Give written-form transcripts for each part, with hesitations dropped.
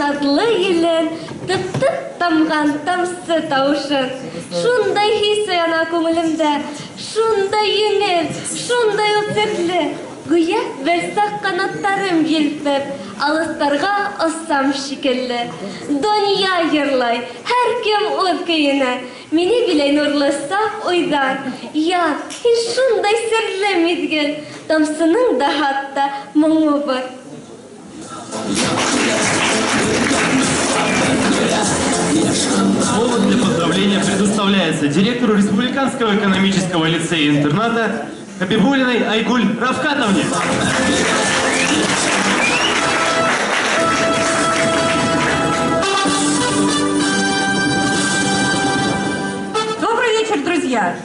шатлы елен, тып-тып тамган тамсы таушын. Шундай хисе яна күңелемдә, шундай еңел, шундай үтсетле. Гүя бәлсақ канаттарым елпеп, алыстарға оссам шикелле. Дөнья йырлай, һәр кем үз көенә. Мине биләй нурлы саф уйдан. Яр, һин шундай серле мизгел, тамсының да хатта моңы бар. Повод для поздравления предоставляется директору Республиканского экономического лицея-интерната Хабибуллиной Айгуль Равкатовне. Добрый вечер, друзья!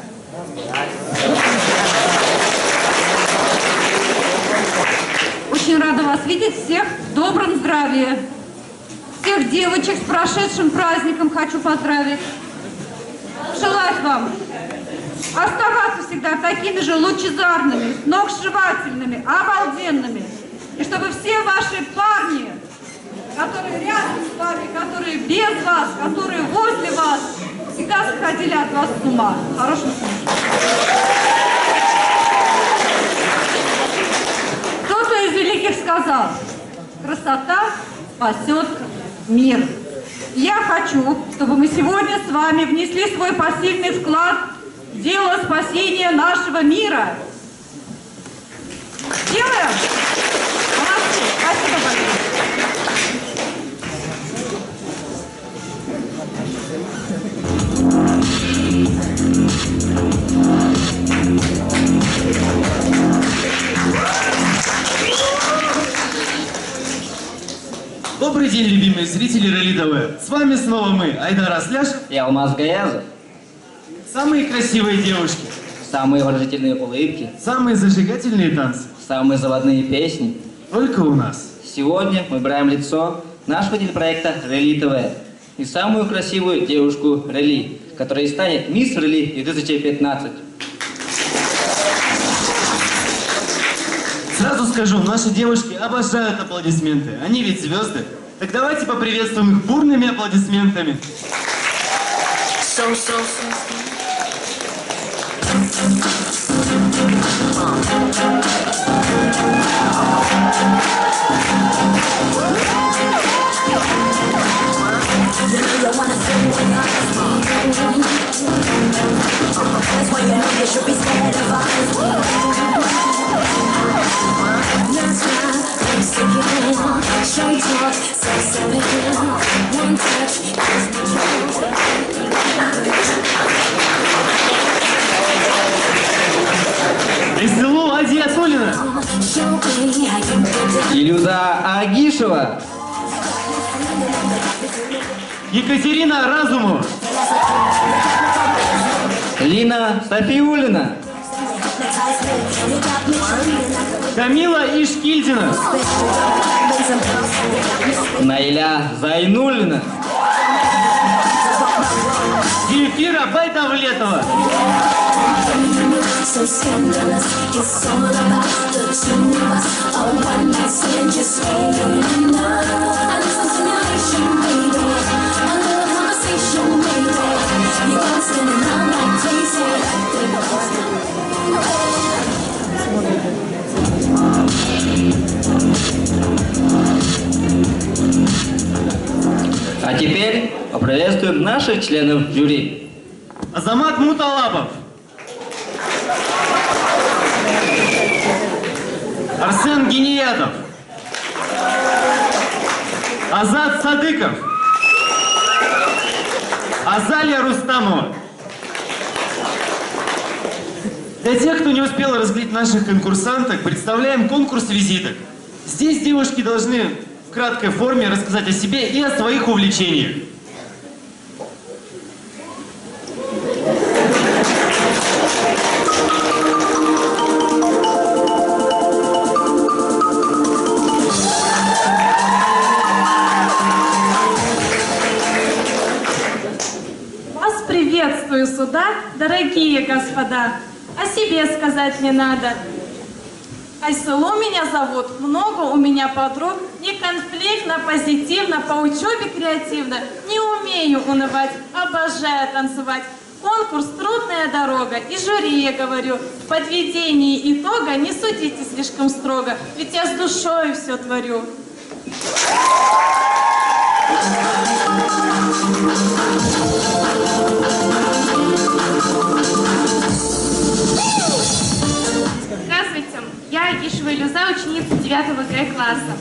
Очень рада вас видеть всех в добром здравии. Всех девочек с прошедшим праздником хочу поздравить. Желать вам оставаться всегда такими же лучезарными, сногсшибательными, обалденными. И чтобы все ваши парни, которые рядом с вами, которые без вас, которые возле вас, всегда сходили от вас с ума. В хорошем смысле. Кто-то из великих сказал: красота спасет мир. Я хочу, чтобы мы сегодня с вами внесли свой посильный вклад в дело спасения нашего мира. Делаем? Молодцы. Спасибо большое. Добрый день, любимые зрители Ралли ТВ. С вами снова мы, Айдар Асляшев и Алмаз Гаязов. Самые красивые девушки, самые выразительные улыбки, самые зажигательные танцы, самые заводные песни. Только у нас. Сегодня мы выбираем лицо нашего телепроекта Ралли ТВ и самую красивую девушку Ралли, которая станет мисс Ралли 2015. Сразу скажу, наши девушки обожают аплодисменты. Они ведь звезды. Так давайте поприветствуем их бурными аплодисментами. Эстелу Азиатуллина. Илюза Агишева. Екатерина Разумова. Лина Софиуллина. Камила Ишкильдина. Наиля Зайнуллина. Зефира Байдавлетова. А теперь поприветствуем наших членов жюри. Азамат Муталапов. Арсен Гениятов. Азат Садыков. Азалия Рустамова. Для тех, кто не успел разглядеть наших конкурсанток, представляем конкурс визиток. Здесь девушки должны в краткой форме рассказать о себе и о своих увлечениях. Вас приветствую, суда, дорогие господа. О себе сказать не надо. Айсулу меня зовут, много у меня подруг. Не конфликтно, позитивно, по учебе креативно. Не умею унывать, обожаю танцевать. Конкурс «Трудная дорога», и жюри я говорю, в подведении итога не судите слишком строго, ведь я с душой все творю. Здравствуйте, я Ишева Илюза, ученица 9 Г-класса.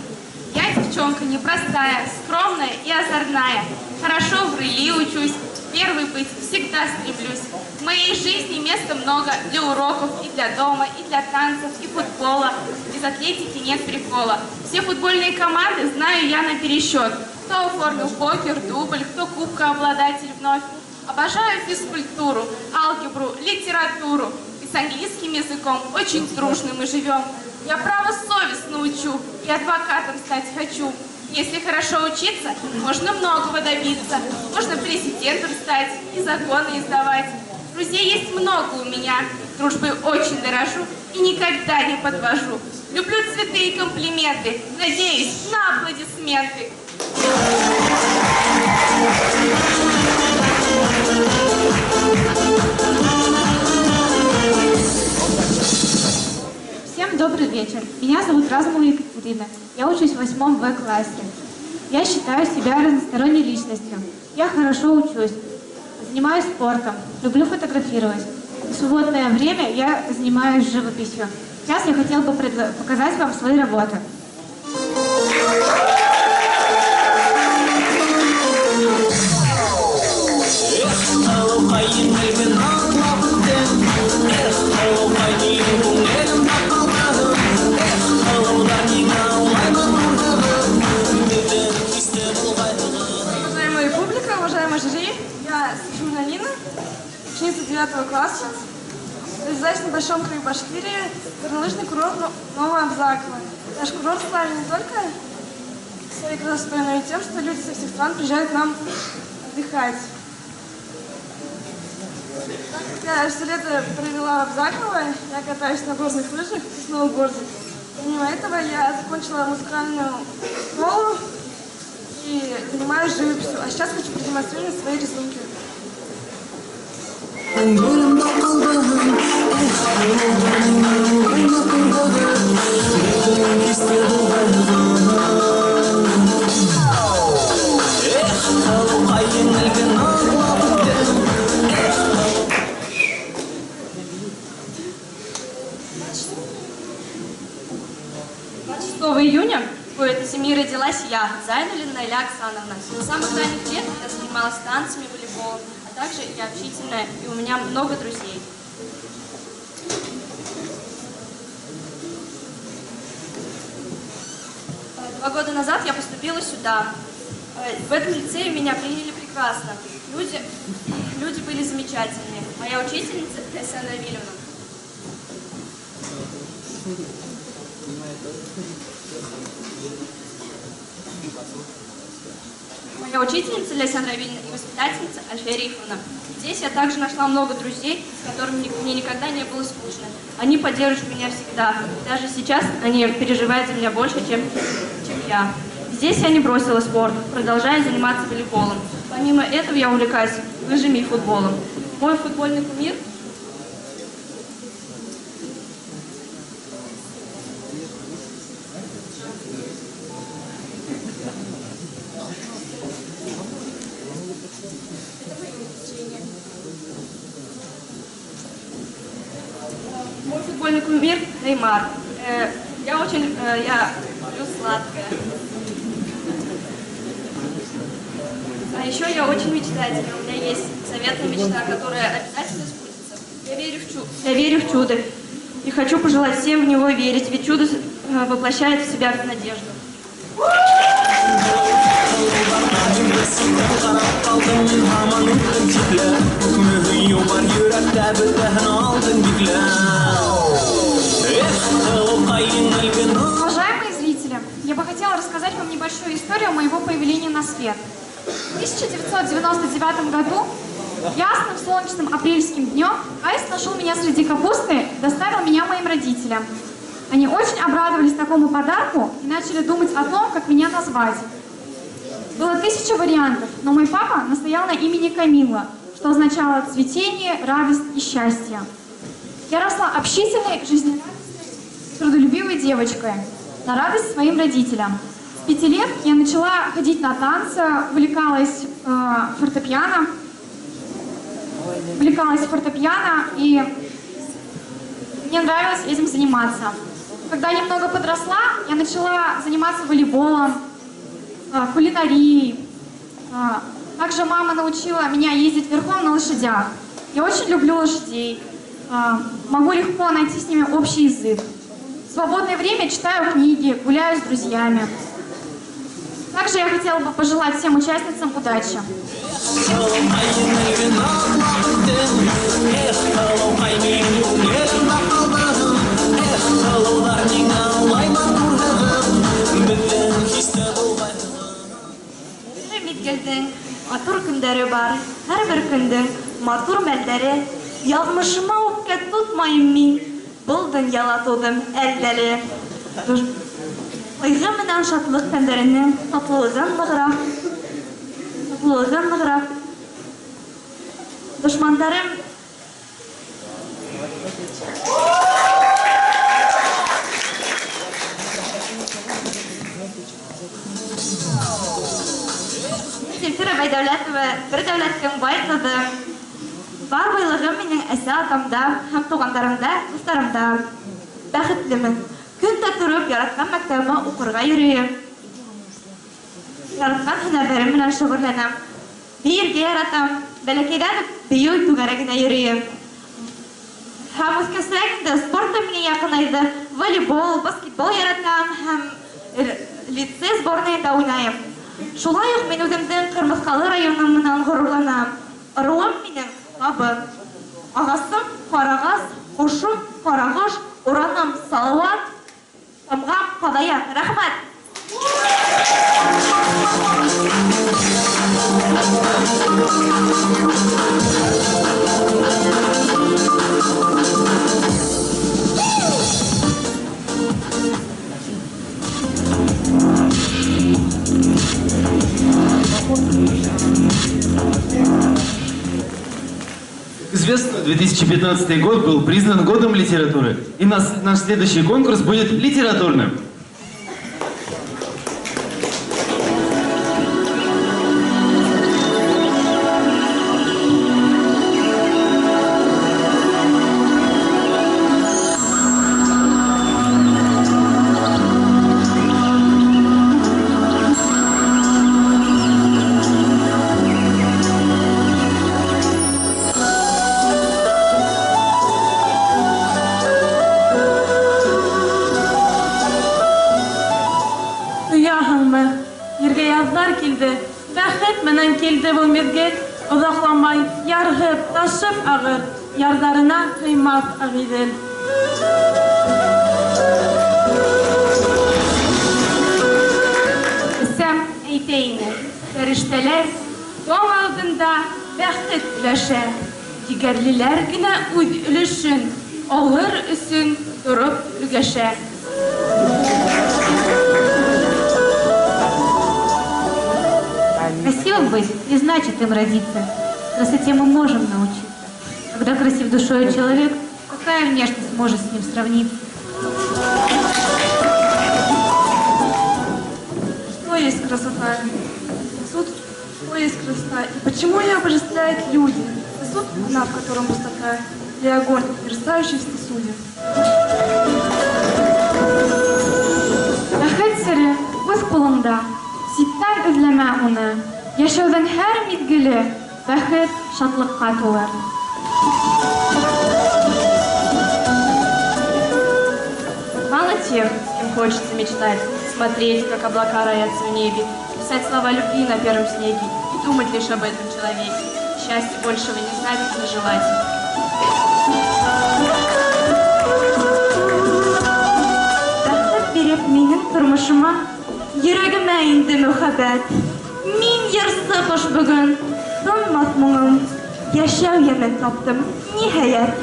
Я девчонка непростая, скромная и озорная. Хорошо в реле учусь, первой быть всегда стремлюсь. В моей жизни места много для уроков и для дома, и для танцев, и футбола. Без атлетики нет прикола. Все футбольные команды знаю я напересчет. Кто оформил покер, дубль, кто кубкообладатель вновь. Обожаю физкультуру, алгебру, литературу. И с английским языком очень дружно мы живем. Я право совестно учу и адвокатом стать хочу. Если хорошо учиться, можно многого добиться. Можно президентом стать и законы издавать. Друзей есть много у меня, дружбой очень дорожу и никогда не подвожу. Люблю цветы и комплименты, надеюсь на аплодисменты. Всем добрый вечер. Меня зовут Разумова Екатерина. Я учусь в 8 В-классе. Я считаю себя разносторонней личностью. Я хорошо учусь, занимаюсь спортом, люблю фотографировать. В свободное время я занимаюсь живописью. Сейчас я хотела бы показать вам свои работы. Уважаемая публика, уважаемая жюри, я Сушина Алина, ученица 9 класса, реализуюсь на Большом краю Башкирии, горнолыжный курорт Новоабзаково. Наш курорт славен не только своей красотой, но и тем, что люди со всех стран приезжают к нам отдыхать. Я все лето провела в Абзаково, я катаюсь на горных лыжах и сноуборде. Помимо этого я закончила музыкальную школу и занимаюсь живописью. А сейчас хочу продемонстрировать свои рисунки. Июня в этой семье родилась я, Зайнуллина Наиля Оксановна. С самых ранних лет я занималась танцами, волейболом, а также я общительная, и у меня много друзей. Два года назад я поступила сюда. В этом лицее меня приняли прекрасно. Люди были замечательные. Моя учительница Леся Равильевна. Моя учительница Леся Равильевна и воспитательница Альфия Рифовна. Здесь я также нашла много друзей, с которыми мне никогда не было скучно. Они поддерживают меня всегда. Даже сейчас они переживают за меня больше, чем я. Здесь я не бросила спорт, продолжаю заниматься волейболом. Помимо этого я увлекаюсь лыжами и футболом. Мой футбольный кумир — Неймар. Я люблю сладкое. А еще я очень мечтательна. У меня есть заветная мечта, которая обязательно сбудется. Я верю в чудо. И хочу пожелать всем в него верить, ведь чудо воплощает в себя надежду. Уважаемые зрители, я бы хотела рассказать вам небольшую историю моего появления на свет. В 1999 году, ясным солнечным апрельским днем, Аист нашел меня среди капусты и доставил меня моим родителям. Они очень обрадовались такому подарку и начали думать о том, как меня назвать. Было 1000 вариантов, но мой папа настоял на имени Камила, что означало цветение, радость и счастье. Я росла общительной, жизнерадостной, трудолюбивой девочкой, на радость своим родителям. С 5 лет я начала ходить на танцы, увлекалась фортепиано, и мне нравилось этим заниматься. Когда немного подросла, я начала заниматься волейболом, кулинарией. Также мама научила меня ездить верхом на лошадях. Я очень люблю лошадей. Могу легко найти с ними общий язык. В свободное время читаю книги, гуляю с друзьями. Также я хотела бы пожелать всем участницам удачи. Матур көндәре бар, һәрбер көндең матур мәлдәре. Язмышыма үпкә тотмайым мин, был дөньяла тудым әлдәле. Кайгы менән шатлык көндәренең татлылыгын ныграк. Дошмандарым Земфира Байдәүләтова бер дәүләткән бай кызы. Бар байлыгым минең әсә атамда һәм тугандарымда, дусларымда. Бәхетлемен. Көн дә торып яраткан мәктәбемә укырга йөрим. Яраткан һөнәрләрем белән шөгыльләнәм. Биергә яратам. Бәләкәйдән үк бию түгәрәгенә йөрим. Һәм үскәнсәрәгендә спортта миңа якынайды. Волейбол, баскетбол яратам һәм лицей сборныйында уйнайм. Шулай ук мин үземнең Кырмыскалы районым менән горурланам. Руым минең Абы. Агасым Карагаз, Кушым Карагыш, Ураным Салават, Тамгам Кадая. Рәхмәт. Известно, 2015 год был признан годом литературы, и наш следующий конкурс будет литературным. Бәхет менән килде бу мизгел, озакламай, яргып, ташып агыр, ярдарына кыймас агидел. Сәм әйтәйне, фәрештәләр таң алдында бәхет өләшә. Дигәрлеләр генә үз өлешен, алыр өсөн торып үгәшә. Красивым быть не значит им родиться. Красоте мы можем научиться. Когда красив душой человек, какая внешность может с ним сравниться? Что есть красота? Сосуд, что есть красота? И почему ее обожествляют люди? Сосуд, она, в котором пустота, или огонь, мерцающий в сосуде? Бәхет сере үз кулыңда. Ситтән эзләмә уны. Яшәүдән һәр мизгеле бәхет, шатлыкка тулыр. Мало тех, с кем хочется мечтать, смотреть, как облака роятся в небе, писать слова любви на первом снеге и думать лишь об этом человеке. Счастья большего не знать и не желать. Бәхет биреп минең тормышыма, йөрәгемә инде мөхәббәт. Мин ярсы кош бүген, тынмас моңым, яшәү ямен таптым, ниһаять.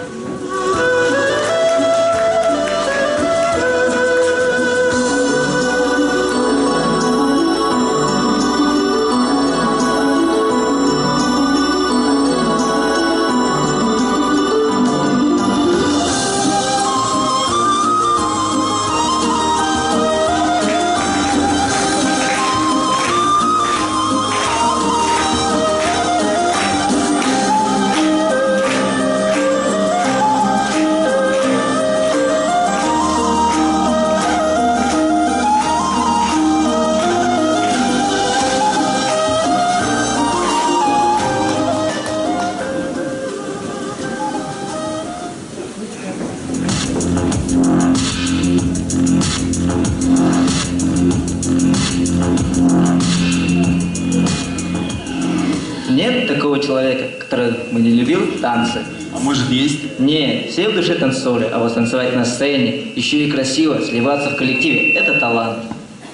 нет такого человека, который бы не любил танцы. А может есть? Нет, все в душе танцоры, а вот танцевать на сцене, еще и красиво, сливаться в коллективе – это талант.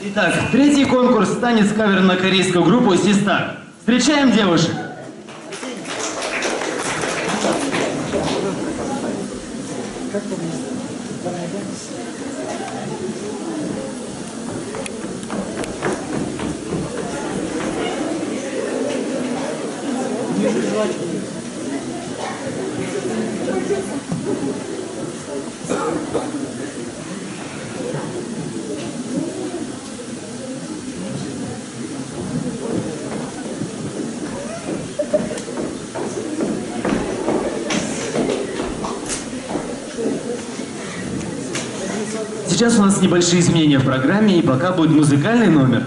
Итак, третий конкурс – танец-кавер на корейскую группу «Систар». Встречаем девушек! Сейчас у нас небольшие изменения в программе, и пока будет музыкальный номер.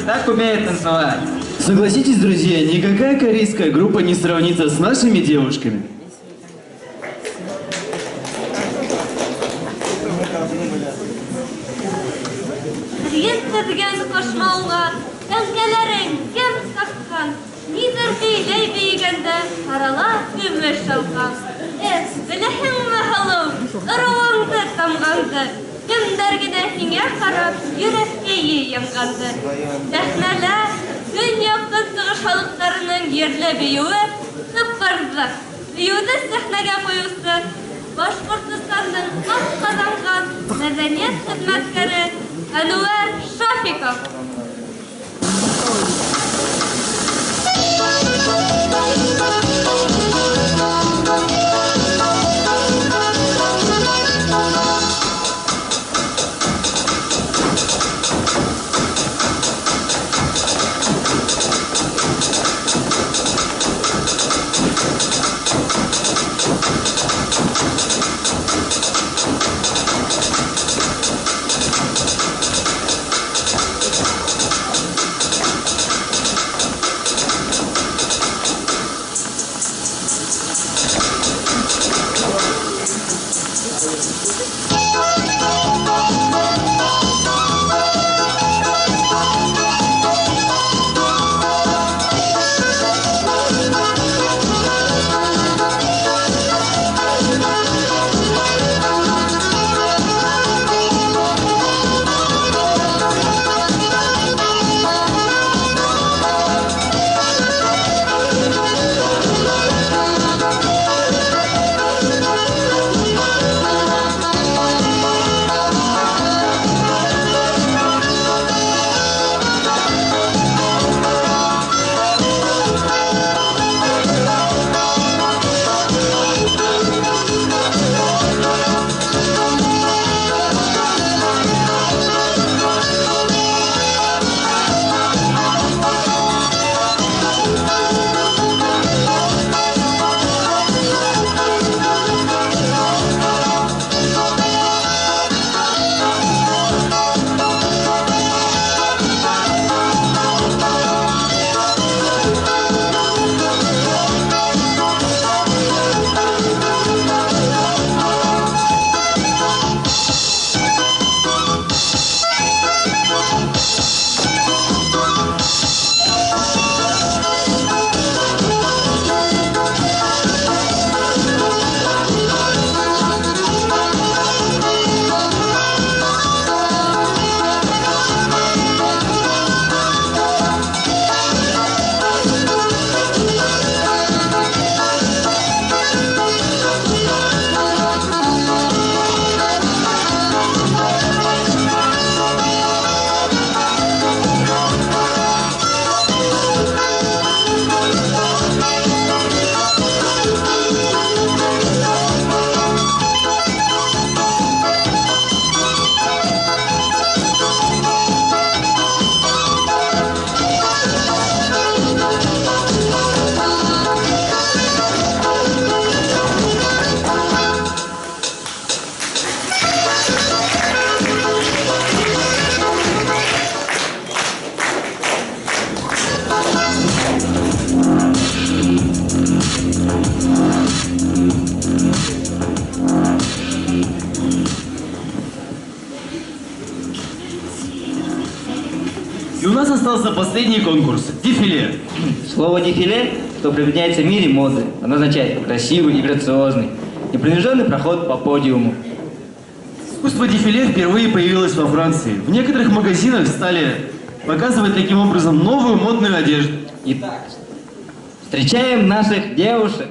так умеет танцевать. Согласитесь, друзья, никакая корейская группа не сравнится с нашими девушками. Ентірген қошмауға, тәңкелерін кем қаққан, нидір көйлей бейгенде қарала күміш шалқан. Біліхің мәхалым, ұрауыңды тамғанды, кімдергіде хіңе қарап, юреккейі ямғанды. Дәхнәләр, күн яқын тұғыш халықтарының ерлі бейуі тұппырды. Бейуді сәхнәге қойусы, Башқұртыстанның қақ қазанған мәдәниет хізмәткері Әнуәр Шафиков. И у нас остался последний конкурс – дефиле. Слово «дефиле», что применяется в мире моды, оно означает красивый и грациозный, непринужденный проход по подиуму. Искусство дефиле впервые появилось во Франции. В некоторых магазинах стали показывать таким образом новую модную одежду. Итак, встречаем наших девушек.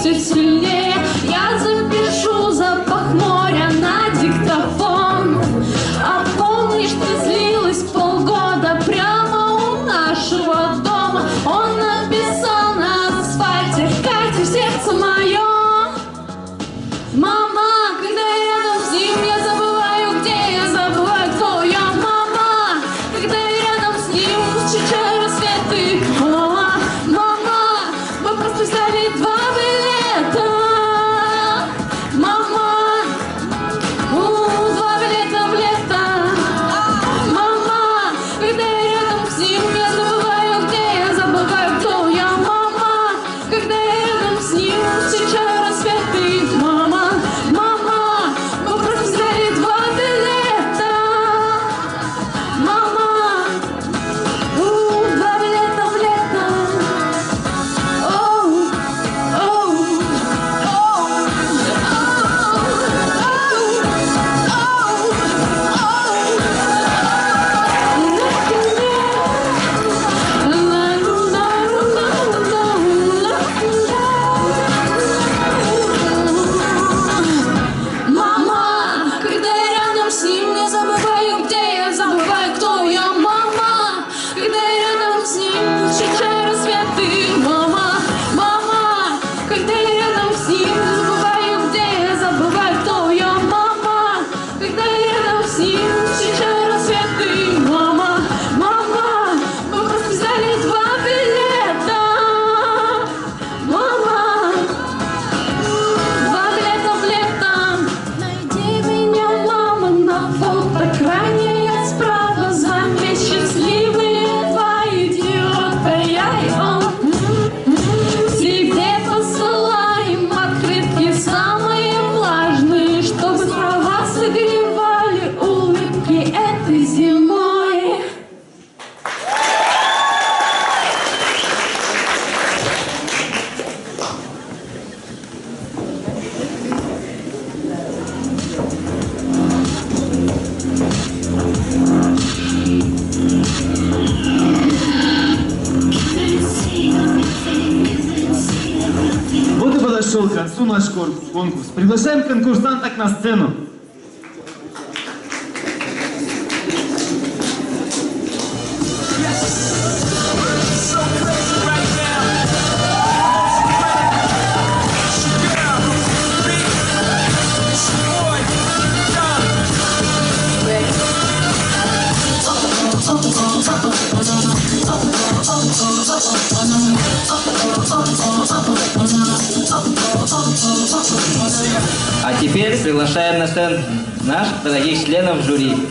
все сильнее. Я запишу запах моря на диктофон. А помнишь, ты злилась полгода прямо у нашего дома? Он написал на асфальте: Катя, сердце мое. Мама, когда я рядом с ним, я забываю, где я, забываю, кто я. Мама, когда я рядом с ним, встречаю рассветы. Мама, мама, мы просто взяли 2 билета. Мама, 2 билета в лето. Мама, когда я рядом с ним, я забываю, где я, забываю, кто я. Мама, когда я рядом с ним, встречаю рассветы. Мама, мама, мы просто взяли 2 билета. Мама, 2 билета в лето. Оу, оу, Мама, когда я рядом с ним, я забываю, где я, забываю, кто я. Мама, когда я рядом с ним, встречаю рассветы. Мама, мама, когда я рядом с ним, забываю, где я, забываю, кто я. Мама, когда я рядом с ним, встречаю рассветы. Мама, мама, мы просто взяли 2 билета. Мама, 2 билета в лето. Найди меня, мама, на фотоэкране. Я справа, заметь, счастливые 2 идиота, я и он. Себе посылаем открытки самые влажные, чтобы про вас согревали улыбки этой зимой. Вот и подошел к концу наш конкурс. Приглашаем конкурсанток на сцену. А теперь приглашаем на сцену наших дорогих членов жюри.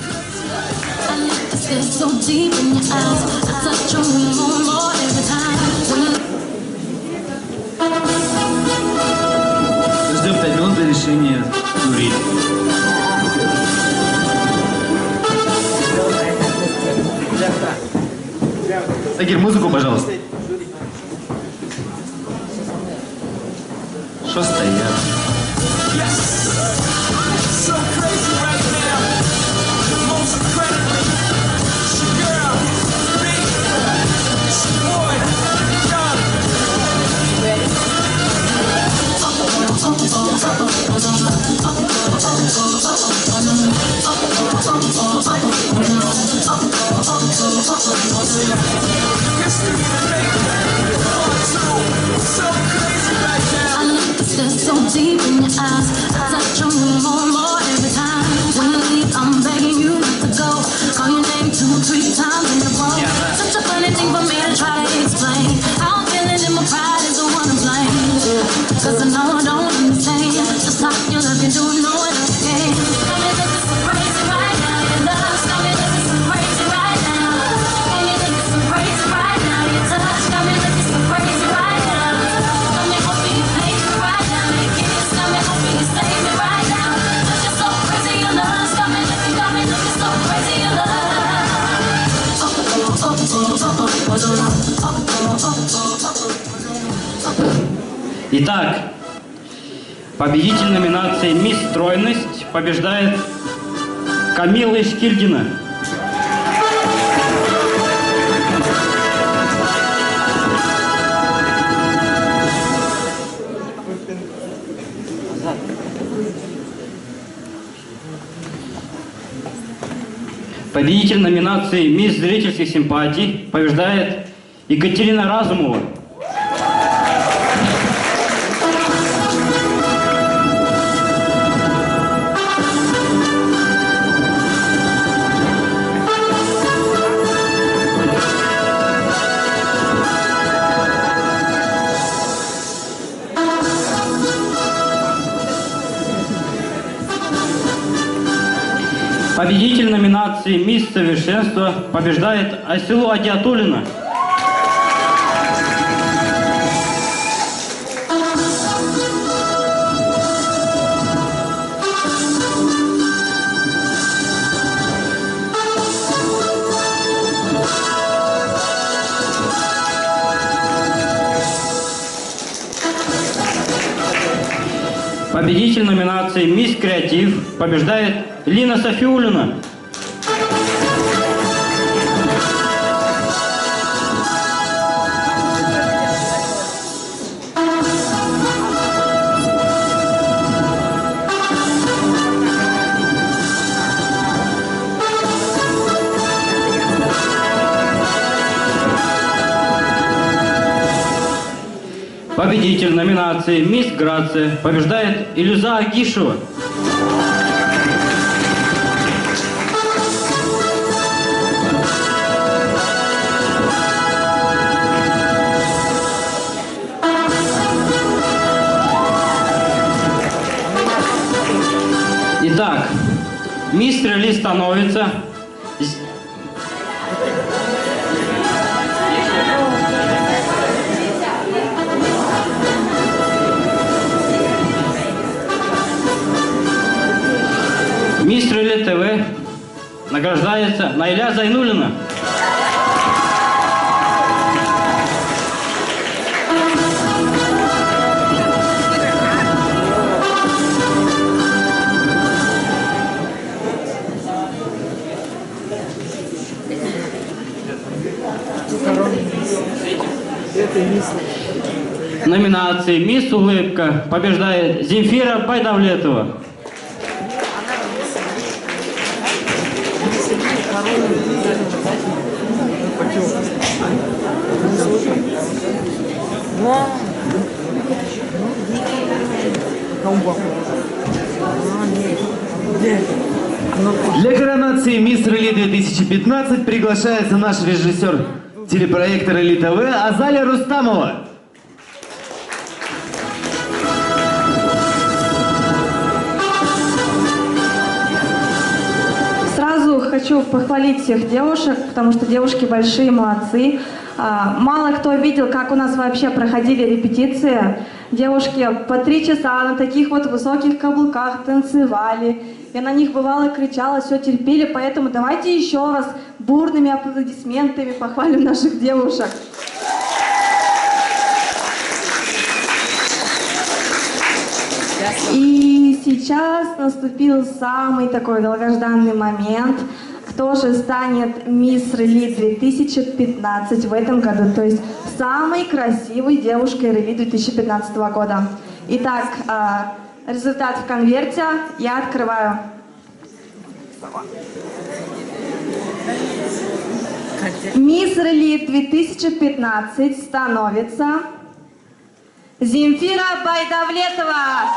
Ждем 5 минут до решения жюри. Тагир, музыку, пожалуйста. Что стоят? So deep in your eyes, I touch on you more and more every time. When you leave, I'm begging you not to go. Call your name 2 or 3 times in a row. Such a funny thing for me to try to explain. How I'm feeling in my pride is the one to blame. Cause I know I don't understand. Just how you love, you do know it again. Got me looking so crazy right now. Your love's got me looking so crazy right now. Got me looking so crazy right now. Your touch got me looking so crazy right now. Got me hoping you pay me right now. Your kiss got me hoping you stay me right now. Cause you're so crazy, your love's got me looking so crazy, your love. Итак, победитель номинации «Мисс Стройность» побеждает Камила Шкильдина. Победитель номинации «Мисс зрительских симпатий» побеждает Екатерина Разумова. Победитель номинации «Мисс Совершенство» побеждает Айсылу Адиатуллина. Победитель номинации «Мисс Креатив» побеждает Лина Софиуллина. Победитель номинации «Мисс Грация» побеждает Илюза Агишева. Итак, мисс Релли становится... Мисс Релли ТВ награждается Найля Зайнуллина. В номинации «Мисс Улыбка» побеждает Земфира Байдавлетова. Для коронации «Мисс Релли 2015» приглашается наш режиссер телепроекта Релли ТВ Азалия Рустамова. Сразу хочу похвалить всех девушек, потому что девушки большие молодцы. Мало кто видел, как у нас вообще проходили репетиции. Девушки по 3 часа на таких вот высоких каблуках танцевали. Я на них бывало кричала, все терпели, поэтому давайте еще раз бурными аплодисментами похвалим наших девушек. И сейчас наступил самый такой долгожданный момент. Кто же станет Мисс Релли 2015 в этом году? То есть самой красивой девушкой Релли 2015 года. Итак, результат в конверте я открываю. Мисс Релли 2015 становится Земфира Байдавлетова.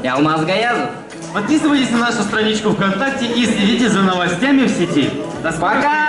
Я Алмаз Гаязов. Подписывайтесь на нашу страничку ВКонтакте и следите за новостями в сети. До скорых встреч!